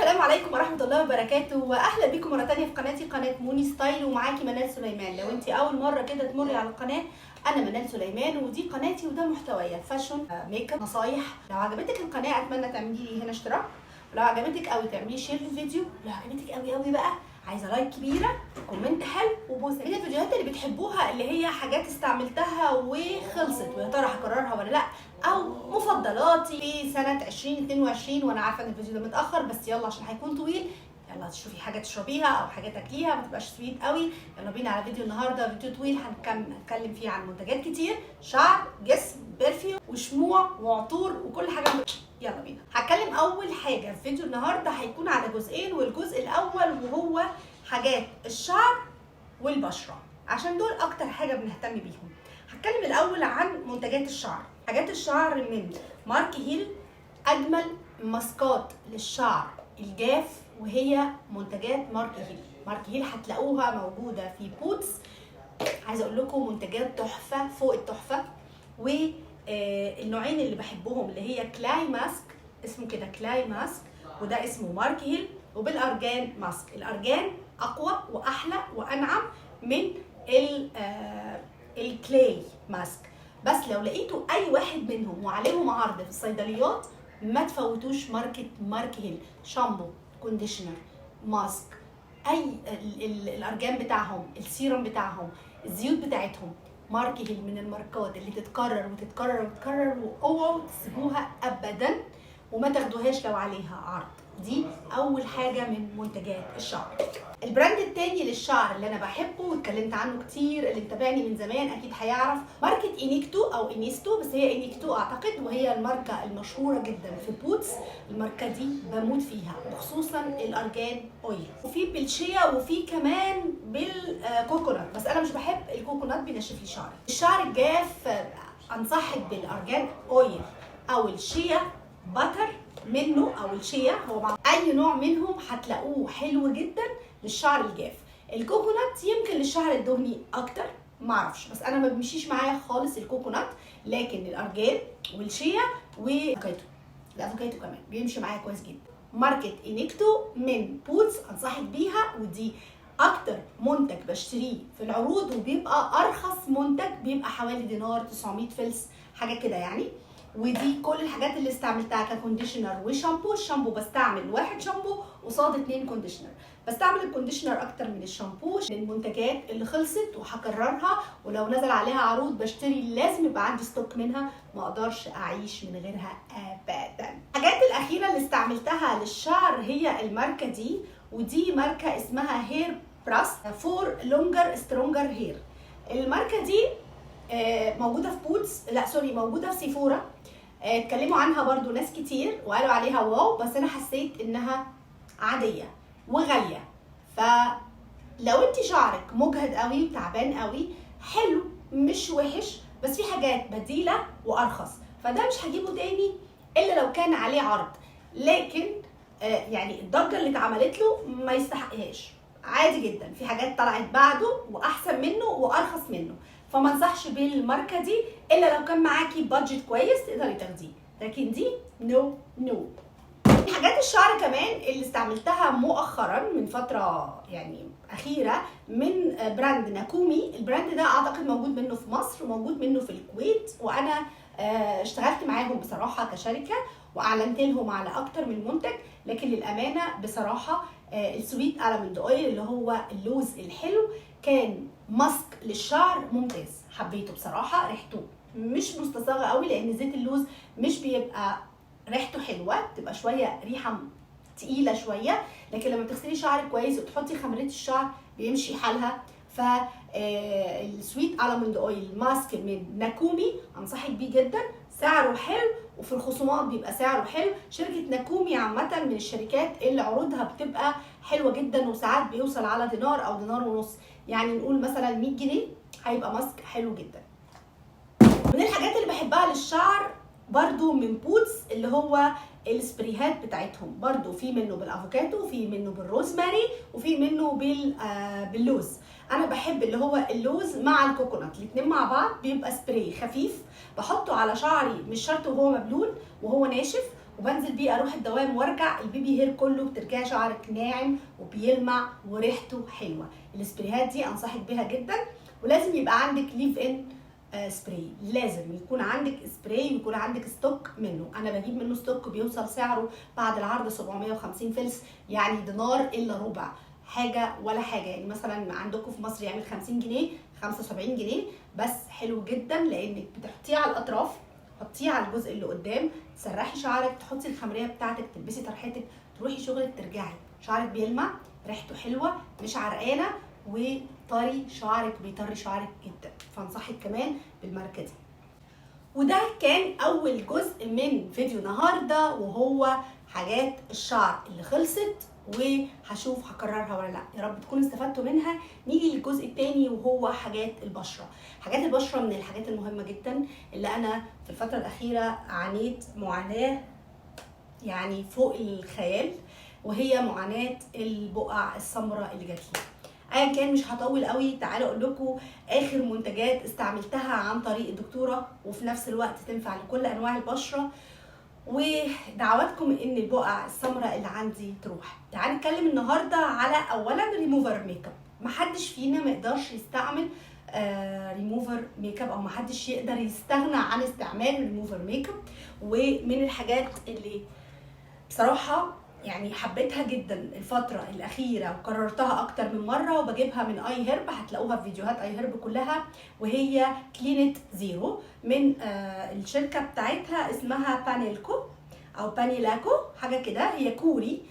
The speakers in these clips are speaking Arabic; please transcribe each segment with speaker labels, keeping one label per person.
Speaker 1: السلام عليكم ورحمه الله وبركاته، واهلا بكم مره تانية في قناتي، قناه موني ستايل، ومعاكي منال سليمان. لو انت اول مره كده تمري على القناه، انا منال سليمان ودي قناتي وده محتوايا فاشن، ميك اب، نصايح. لو عجبتك القناه اتمنى تعملي لي هنا اشتراك، ولو عجبتك قوي تعملي شير للفيديو، ولو عجبتك قوي قوي بقى عايزه لايك كبيره، كومنت حلو، وبوسه. من الفيديوهات اللي بتحبوها اللي هي حاجات استعملتها وخلصت ويا ترى هكررها ولا لا، او مفضلاتي في سنه 2022. وانا عارفه ان الفيديو ده متاخر بس يلا عشان هيكون طويل، يلا تشوفي حاجه تشربيها او حاجه تاكليها ما تبقاش سويت قوي. يلا بينا على فيديو النهارده، فيديو طويل هنتكلم فيه عن منتجات كتير، شعر، جسم، برفيوم وشموع وعطور وكل حاجه. يلا بينا. هتكلم اول حاجه في فيديو النهارده هيكون على جزئين، والجزء الاول وهو حاجات الشعر والبشره، عشان دول اكتر حاجه بنهتم بيهم. هتكلم الاول عن منتجات الشعر. حاجات الشعر من مارك هيل، اجمل ماسكات للشعر الجاف وهي منتجات مارك هيل. مارك هيل هتلاقوها موجوده في بوتس. عايزه اقول لكم منتجات تحفه فوق التحفه. والنوعين اللي بحبهم اللي هي كلاي ماسك، اسمه كده كلاي ماسك، وده اسمه مارك هيل، وبالارجان ماسك. الارجان اقوى واحلى وانعم من الكلاي ماسك، بس لو لقيتوا اي واحد منهم وعليهم عرض في الصيدليات ما تفوتوش ماركه مارك هيل. شامبو، كونديشنر، ماسك، اي الارجان بتاعهم، السيرم بتاعهم، الزيوت بتاعتهم، مارك هيل من الماركات اللي تتكرر وتتكرر وتتكرر، واوعوا تسيبوها ابدا وما تاخدوهاش لو عليها عرض. دي اول حاجه من منتجات الشعر. البراند التاني للشعر اللي انا بحبه واتكلمت عنه كتير، اللي متابعني من زمان اكيد هيعرف، ماركه انيكتو او انيستو، بس هي انيكتو اعتقد، وهي الماركه المشهوره جدا في بوتس. الماركه دي بموت فيها، وخصوصا الارجان اويل، وفي بالشيا وفي كمان بالكوكونات، بس انا مش بحب الكوكونات بينشف لي شعري. الشعر الجاف انصحك بالارجان اويل او الشيا باتر منه، او الشيا، هو مع اي نوع منهم هتلاقوه حلو جدا للشعر الجاف. الكوكونات يمكن للشعر الدهني اكتر، معرفش، بس انا ما بيمشيش معايا خالص الكوكونات، لكن الارجان والشيا والافوكاتو، الافوكاتو كمان بيمشي معايا كويس جدا. ماركه انيكتو من بوتس انصحك بيها، ودي اكتر منتج بشتريه في العروض، وبيبقى ارخص منتج، بيبقى حوالي دينار 900 فلس حاجه كده يعني. ودي كل الحاجات اللي استعملتها ككونديشنر وشامبو. الشامبو بستعمل 1 شامبو قصاد 2 كونديشنر، بستعمل الكونديشنر اكتر من الشامبو. المنتجات اللي خلصت وهكررها، ولو نزل عليها عروض بشتري، لازم يبقى عندي ستوك منها، ما اقدرش اعيش من غيرها ابدا. الحاجات الاخيره اللي استعملتها للشعر هي الماركه دي، ودي ماركه اسمها هير براس فور لونجر سترونجر هير. الماركه دي موجوده في بوتس، لا سوري، موجوده في سيفورا. اتكلموا عنها برضو ناس كتير وقالوا عليها واو، بس انا حسيت انها عاديه وغاليه. فلو انت شعرك مجهد قوي وتعبان قوي، حلو مش وحش، بس في حاجات بديله وارخص، فده مش هجيبه تاني الا لو كان عليه عرض. لكن يعني الضجه اللي اتعملت له ما يستحقهاش، عادي جدا. في حاجات طلعت بعده واحسن منه وارخص منه، فما انصحش بالماركه دي الا لو كان معاكي بادجت كويس تقدري تاخديه، لكن دي نو. حاجات الشعر كمان اللي استعملتها مؤخرا من فتره يعني اخيره من براند ناكومي. البراند ده اعتقد موجود منه في مصر وموجود منه في الكويت، وانا اشتغلت معاهم بصراحه كشركه واعلنت لهم على اكتر من منتج، لكن للامانه بصراحه السويت الموند اويل اللي هو اللوز الحلو كان ماسك للشعر ممتاز، حبيته بصراحه. ريحته مش مستصاغه قوي لان زيت اللوز مش بيبقى ريحته حلوه، بتبقى شويه ريحه تقيله شويه، لكن لما بتغسلي شعرك كويس وتحطي خمريه الشعر بيمشي حالها. فالسويت الموند اويل ماسك من ناكومي انصحك بيه جدا، سعره حلو، وفي الخصومات بيبقى سعره حلو. شركه ناكومي عامه من الشركات اللي عروضها بتبقى حلوه جدا، وساعات بيوصل على دينار او دينار ونص، يعني نقول مثلا 100 جنيه هيبقى ماسك حلو جدا. من الحاجات اللي بحبها للشعر برضو من بوتس اللي هو السبريهات بتاعتهم، برضو في منه بالافوكاتو، وفي منه بالروزماري، وفي منه باللوز. انا بحب اللي هو اللوز مع الكوكونات، الاتنين مع بعض بيبقى سبراي خفيف، بحطه على شعري مش شرط وهو مبلول وهو ناشف، وبنزل بيه اروح الدوام وارجع، البيبي هير كله بترجعي شعرك ناعم وبيلمع وريحته حلوه. السبريهات دي انصحك بيها جدا. ولازم يبقى عندك ليف ان سبراي، لازم يكون عندك سبراي ويكون عندك ستوك منه. انا بجيب منه ستوك بيوصل سعره بعد العرض 750 فلس، يعني دينار الا ربع، حاجه ولا حاجه. يعني مثلا عندكم في مصر يعمل 50 جنيه 75 جنيه، بس حلو جدا لانك بتحطيه على الاطراف، حطيه على الجزء اللي قدام، تسرحي شعرك، تحطي الخمريه بتاعتك، تلبسي طرحتك، تروحي شغلك، ترجعي شعرك بيلمع، ريحته حلوه، مش عرقانه، وطري شعرك، بيطري شعرك جدا. فانصحك كمان بالماركه دي. وده كان اول جزء من فيديو النهارده، وهو حاجات الشعر اللي خلصت، وهشوف هكررها ولا لا. يا رب تكونوا استفدتوا منها. نيجي للجزء الثاني وهو حاجات البشره. حاجات البشره من الحاجات المهمه جدا اللي انا في الفتره الاخيره عانيت معاناه يعني فوق الخيال، وهي معاناه البقع السمراء اللي جات لي. ايا كان مش هطول قوي، تعالوا اقول لكم اخر منتجات استعملتها عن طريق الدكتوره، وفي نفس الوقت تنفع لكل انواع البشره، ودعواتكم ان البقع السمراء اللي عندي تروح. تعالوا نتكلم النهارده على اولا ريموفر ميك اب. محدش فينا ما يقدرش يستعمل ريموفر ميك اب، او محدش يقدر يستغنى عن استعمال ريموفر ميك اب. ومن الحاجات اللي بصراحه يعني حبيتها جدا الفترة الأخيرة وكررتها أكتر من مرة، وبجيبها من اي هيرب، هتلاقوها في فيديوهات اي هيرب كلها، وهي كلينت زيرو من الشركة بتاعتها اسمها بانيلكو أو بانيلاكو حاجة كده، هي كوري،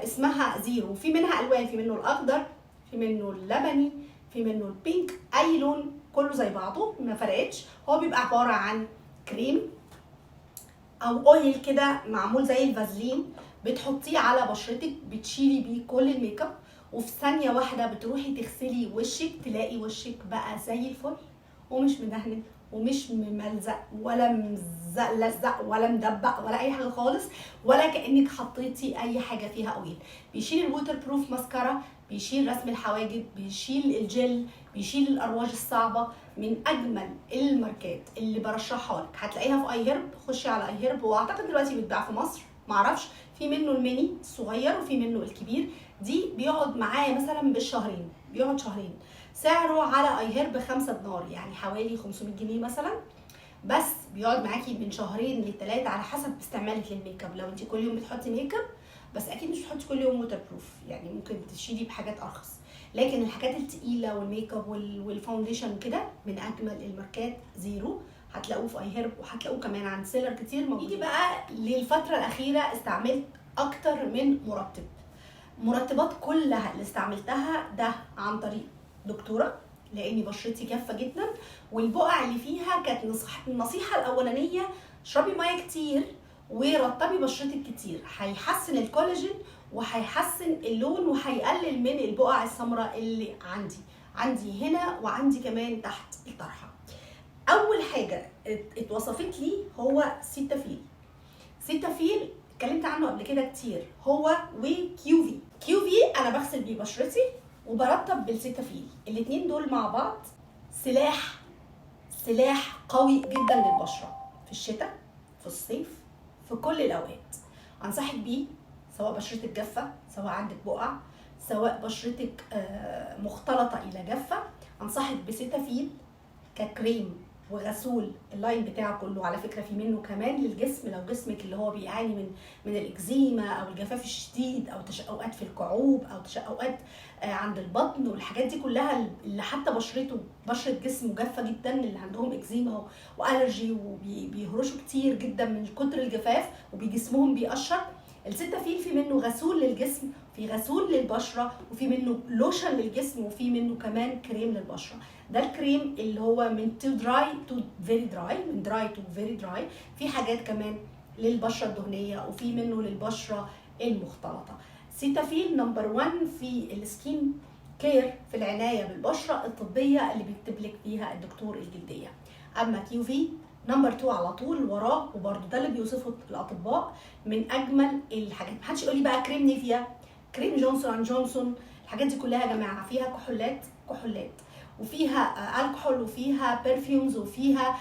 Speaker 1: اسمها زيرو. في منها ألوان، في منه الأخضر، في منه اللبني، في منه البينك، أي لون كله زي بعضه ما فرقتش. هو بيبقى عبارة عن كريم أو أويل كده معمول زي الفازلين، بتحطيه على بشرتك، بتشيلي بيه كل الميك اب، وفي ثانيه واحده بتروحي تغسلي وشك، تلاقي وشك بقى زي الفل، ومش مدهن ومش مملزق ولا ملزق ولا مدبق ولا اي حاجه خالص، ولا كانك حطيتي اي حاجه فيها اويل. بيشيل الووتر بروف ماسكارا، بيشيل رسم الحواجب، بيشيل الجل، بيشيل الارواج الصعبه. من اجمل الماركات اللي برشحها لك، هتلاقيها في اي هيرب. خشي على اي هيرب، واعتقد دلوقتي بيتباع في مصر، معرفش، في منه الميني الصغير وفي منه الكبير. دي بيقعد معايا مثلا بالشهرين، بيقعد شهرين. سعره على اي هيرب 5 دينار، يعني حوالي 500 جنيه مثلا، بس بيقعد معاكي من شهرين ل3 على حسب استعمالك للميك اب. لو انت كل يوم بتحطي ميك اب، بس اكيد مش بتحطي كل يوم ووتر بروف، يعني ممكن تشيلي بحاجات ارخص، لكن الحاجات التقيله والميك اب والفاونديشن كده من اجمل الماركات زيرو. هتلاقوه في اي هيرب، وهتلاقوه كمان عند سيلر كتير موجود. نيجي بقى للفتره الاخيره، استعملت اكتر من مرطب. مرطبات كلها اللي استعملتها ده عن طريق دكتوره، لاني بشرتي جافه جدا، والبقع اللي فيها كانت النصيحه الاولانيه اشربي ميه كتير ورطبي بشرتك كتير، هيحسن الكولاجين وهيحسن اللون وهيقلل من البقع السمراء اللي عندي هنا، وعندي كمان تحت الطرحه. اول حاجه اتوصفت لي هو سيتافيل. سيتافيل اتكلمت عنه قبل كده كتير، هو وكيوفي. كيوفي انا بغسل بيه بشرتي وبرطب بالسيتافيل، الاتنين دول مع بعض سلاح قوي جدا للبشره في الشتاء، في الصيف، في كل الاوقات. انصحك بيه سواء بشرتك جافه، سواء عندك بقع، سواء بشرتك مختلطه الى جافه. انصحك بسيتافيل ككريم وغسول. اللاين بتاعه كله على فكره في منه كمان للجسم، لو جسمك اللي هو بيعاني من الاكزيما او الجفاف الشديد او تشققات في الكعوب او تشققات عند البطن والحاجات دي كلها، اللي حتى بشره جسمه جافه جدا، اللي عندهم اكزيما والرجي وبيهرشوا كتير جدا من كتر الجفاف وبجسمهم بيقشر. السيتافيل في منه غسول للجسم، في غسول للبشره، وفي منه لوشن للجسم، وفي منه كمان كريم للبشره. ده الكريم اللي هو من تو دراي تو فيري دراي، من دراي تو فيري دراي. في حاجات كمان للبشره الدهنيه، وفي منه للبشره المختلطه. سيتافيل نمبر 1 في السكين كير، في العنايه بالبشره الطبيه اللي بيكتب لك فيها الدكتور الجلديه. اما كيوفي نمبر 2 على طول وراه، وبرده ده اللي بيوصفه الاطباء من اجمل الحاجات. محدش يقول لي بقى كريم نيفيا، كريم جونسون اند جونسون، الحاجات دي كلها يا جماعه فيها كحولات وفيها الكحول، وفيها برفيومز، وفيها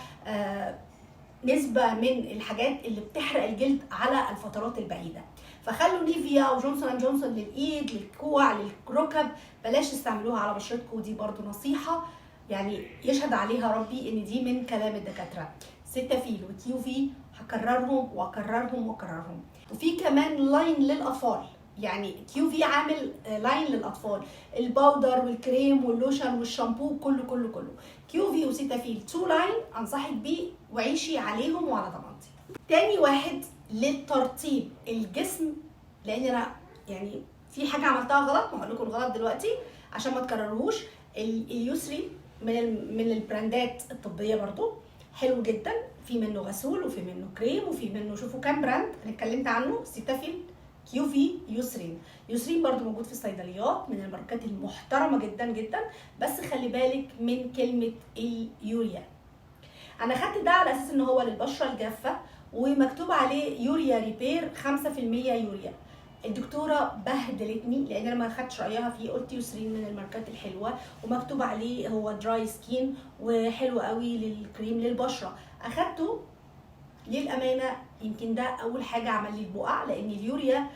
Speaker 1: نسبه من الحاجات اللي بتحرق الجلد على الفترات البعيده. فخلوا نيفيا وجونسون اند جونسون للايد، للكوع، للركب، بلاش تستعملوها على بشرتكم، دي برضو نصيحه يعني يشهد عليها ربي ان دي من كلام الدكاتره. سيتافيل وكيو في هكررهم واكررهم واكررهم. وفي كمان لاين للاطفال، يعني كيو في عامل لاين للاطفال، الباودر والكريم واللوشن والشامبو كله كله كله. كيو في وسيتافيل 2 لاين انصحك بيه وعيشي عليهم وعلى ضمانتي. تاني واحد للترطيب الجسم، لان انا يعني في حاجه عملتها غلط، هقول لكم الغلط دلوقتي عشان ما تكرروهوش. اليسري من البراندات الطبيه برضو حلو جدا، في منه غسول وفي منه كريم وفي منه، شوفوا كام براند انا اتكلمت عنه، سيتافيل، كيو في، يسرين. يسرين برضو موجود في الصيدليات، من الماركات المحترمه جدا جدا، بس خلي بالك من كلمه اليوريا. انا خدت ده على اساس ان هو للبشره الجافه ومكتوب عليه يوريا ريبير 5% يوريا. الدكتوره بهدلتني لان انا ما خدتش رايها فيه، قلت يسرين من الماركات الحلوه ومكتوب عليه هو دراي سكين وحلو قوي للكريم للبشره. اخدته للامانه، يمكن ده اول حاجه عمل لي البقع، لان اليوريا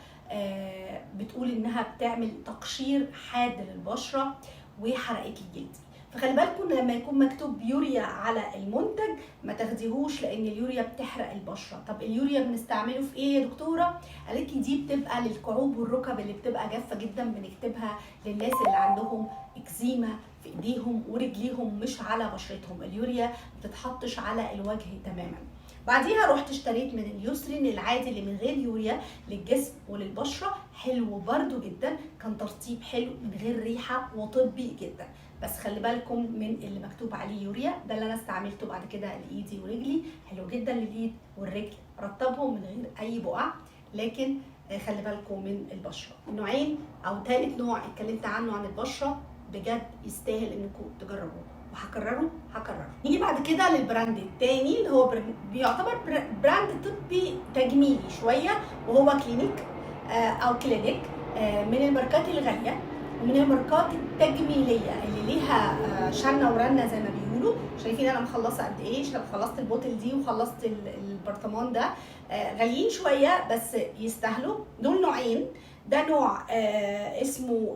Speaker 1: بتقول انها بتعمل تقشير حاد للبشره وحرقت لي جلدي. فخلي بالكم لما يكون مكتوب يوريا على المنتج ما تاخديهوش، لان اليوريا بتحرق البشره. طب اليوريا بنستعمله في ايه يا دكتوره؟ قالت لي دي بتبقى للكعوب والركب اللي بتبقى جافه جدا، بنكتبها للناس اللي عندهم اكزيما في ايديهم ورجليهم مش على بشرتهم. اليوريا ما بتتحطش على الوجه تماما. بعديها رحت اشتريت من اليسرين العادي اللي من غير يوريا للجسم وللبشره، حلو برده جدا، كان ترطيب حلو من غير ريحه وطبي جدا. بس خلي بالكم من اللي مكتوب عليه يوريا، ده اللي انا استعملته بعد كده لايدي ورجلي، حلو جدا للايد والرجل، رطبهم من غير اي بقع. لكن خلي بالكم من البشره. نوعين او ثالث نوع اتكلمت عنه عن البشره بجد يستاهل انكم تجربوه، وهكرره. نيجي بعد كده للبراند الثاني اللي هو بيعتبر براند طبي تجميلي شويه، وهو كلينيك او كلينيك، من الماركات الغاليه ومن الماركات التجميليه اللي ليها شنه ورنه زي ما بيقولوا. شايفين انا مخلصه قد ايه؟ خلصت البوتل دي وخلصت البرطمان ده. غاليين شويه بس يستاهلوا. دول نوعين، ده نوع اسمه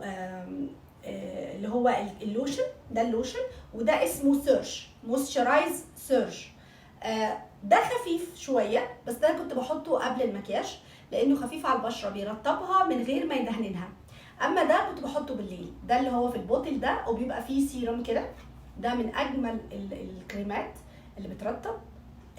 Speaker 1: اللي هو اللوشن، ده اللوشن، وده اسمه سيرش مويسترايز سيرش. ده خفيف شويه، بس ده كنت بحطه قبل المكياج لانه خفيف على البشره، بيرطبها من غير ما يدهننها. اما ده كنت بحطه بالليل، ده اللي هو في البوتل ده وبيبقى فيه سيرم كده. ده من اجمل الكريمات اللي بترطب،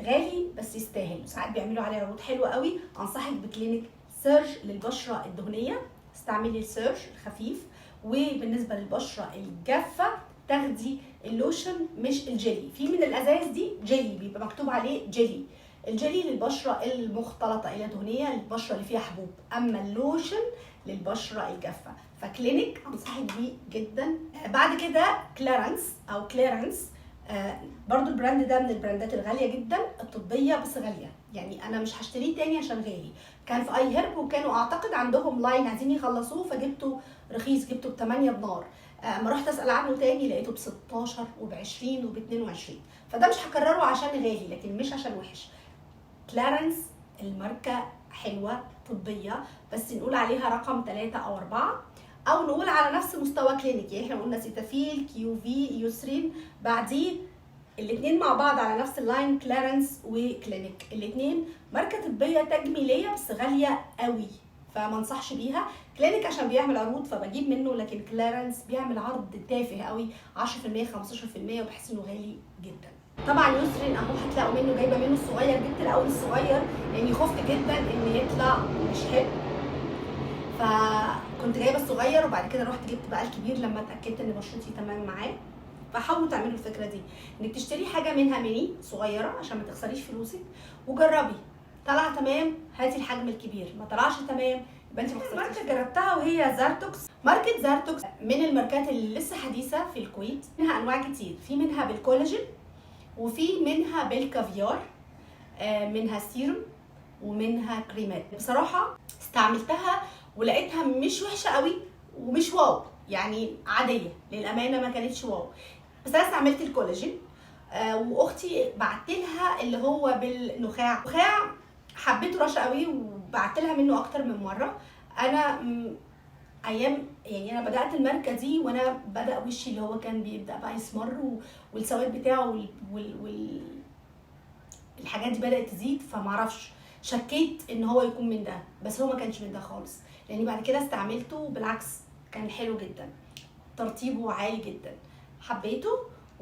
Speaker 1: غالي بس يستاهل، ساعات بيعملوا عليه عروض حلوه قوي. انصحك بكلينيك سيرش للبشره الدهنيه، استعملي السيرش الخفيف. وبالنسبه للبشره الجافه تاخدي اللوشن مش الجيلي. في من الازايز دي جيلي بيبقى مكتوب عليه جيلي، الجيلي للبشره المختلطه الى دهنيه، للبشره اللي فيها حبوب. اما اللوشن للبشره الجافه. فكلينيك انصحك بيه جدا. بعد كده كلارنس او كليرنس، برضو البراند ده من البراندات الغاليه جدا الطبيه، بس غاليه يعني انا مش هشتريه تاني عشان غالي. كان في اي هيرب وكانوا اعتقد عندهم لاين عايزين يخلصوه، فجبته رخيص، جبته ب8 دينار. ما رحت اسال عنه تاني لقيته ب16 وب20 وب22. فده مش هكرره عشان غالي لكن مش عشان وحش. كلارنس الماركه حلوه طبيه، بس نقول عليها رقم 3 أو 4، او نقول على نفس مستوى كلينيك. يعني احنا قلنا سيتافيل، كيو في، يسرين، بعديه الاثنين مع بعض على نفس اللاين كلارنس وكلينيك. الاثنين ماركه طبيه تجميليه بس غاليه قوي، فما انصحش بيها. كلينيك عشان بيعمل عروض فبجيب منه، لكن كلارنس بيعمل عرض تافه قوي 10% 15%، وبحس انه غالي جدا. طبعا يسرين اهو هتلاقوا منه، جايبه منه الصغير، جبت الاول الصغير لاني خفت جدا ان يطلع مش حلو، فكنت جايبه الصغير وبعد كده رحت جبت بقى الكبير لما اتاكدت ان بشرتي تمام معاه. فحاولوا تعملوا الفكره دي، انك تشتري حاجه منها ميني صغيره عشان ما تخسريش فلوسك، وجربي. طلع تمام هاتي الحجم الكبير، ما طلعش تمام يبقى انت ما خسرتيش. ماركه جربتها وهي زارتوكس. ماركه زارتوكس من الماركات اللي لسه حديثه في الكويت، منها انواع كتير، في منها بالكولاجين وفي منها بالكافيار، منها سيروم ومنها كريمات. بصراحه استعملتها ولقيتها مش وحشه قوي ومش واو، يعني عاديه للامانه، ما كانتش واو. بس انا استعملت الكولاجين، واختي بعت لها اللي هو بالنخاع. حبيته رشا قوي وبعت لها منه اكتر من مره. انا ايام يعني انا بدات الماركه دي وانا بدا وشي اللي هو كان بيبدا بقى يسمر والسواد بتاعه الحاجات دي بدات تزيد، فمعرفش شكيت ان هو يكون من ده، بس هو ما كانش من ده خالص. لاني بعد كده استعملته بالعكس كان حلو جدا، ترطيبه عالي جدا، حبيته.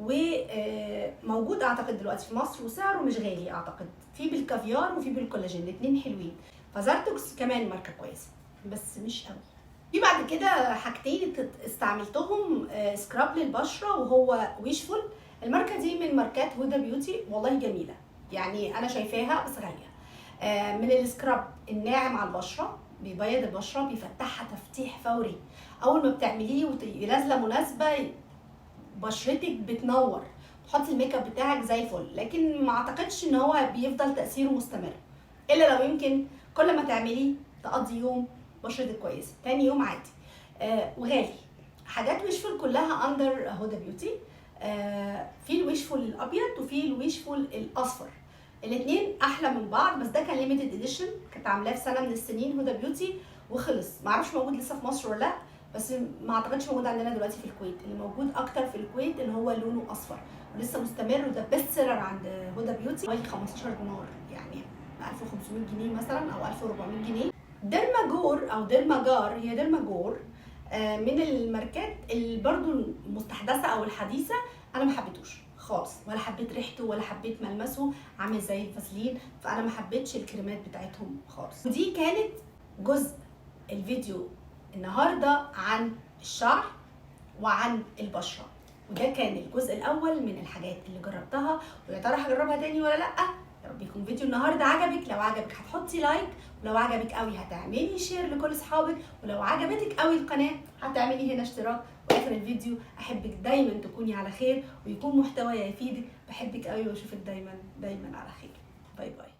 Speaker 1: وموجود اعتقد دلوقتي في مصر وسعره مش غالي، اعتقد في بالكافيار وفي بالكولاجين، الاثنين حلوين. فزارتوكس كمان ماركه كويسه بس مش قوي. في بعد كده حاجتين استعملتهم سكراب للبشره وهو ويشفول. الماركه دي من ماركات هدى بيوتي، والله جميله يعني انا شايفاها بس غاليه. من السكراب الناعم على البشره، بيبيض البشره، بيفتحها تفتيح فوري. اول ما بتعمليه ونازله مناسبه بشرتك بتنور، تحطي الميك اب بتاعك زي الفل. لكن ما اعتقدش ان هو بيفضل تاثيره مستمر، الا لو يمكن كل ما تعمليه تقضي يوم بشرتك كويسه، تاني يوم عادي. وغالي. حاجات ويشفول كلها اندر هدى بيوتي. في الويشفول الابيض وفي الويشفول الاصفر، الاثنين احلى من بعض، بس ده كان ليميتد اديشن، كانت عاملاه في سنه من السنين هدى بيوتي وخلص. معرفش موجود لسه في مصر ولا لا، بس ما اعتقدش موجود عندنا دلوقتي في الكويت. اللي موجود اكتر في الكويت اللي هو لونه اصفر ولسه مستمر، وده بيست سيلر عند هدى بيوتي، حوالي 15 دينار يعني 1500 جنيه مثلا او 1400 جنيه. ديرماجور او ديرماجار، هي ديرماجور من الماركات اللي برضو المستحدثه او الحديثه. انا ما حبيتوش خالص، ولا حبيت ريحته ولا حبيت ملمسه، عامل زي الفازلين، فانا ما حبيتش الكريمات بتاعتهم خالص. ودي كانت جزء الفيديو النهارده عن الشعر وعن البشره، وده كان الجزء الاول من الحاجات اللي جربتها، ويا ترى هجربها تاني ولا لا. يا رب يكون فيديو النهارده عجبك. لو عجبك هتحطي لايك، ولو عجبك قوي هتعملي شير لكل اصحابك، ولو عجبتك قوي القناه هتعملي هنا اشتراك. واخر الفيديو احبك دايما تكوني على خير ويكون محتوايا يفيدك. بحبك قوي واشوفك دايما على خير. باي باي.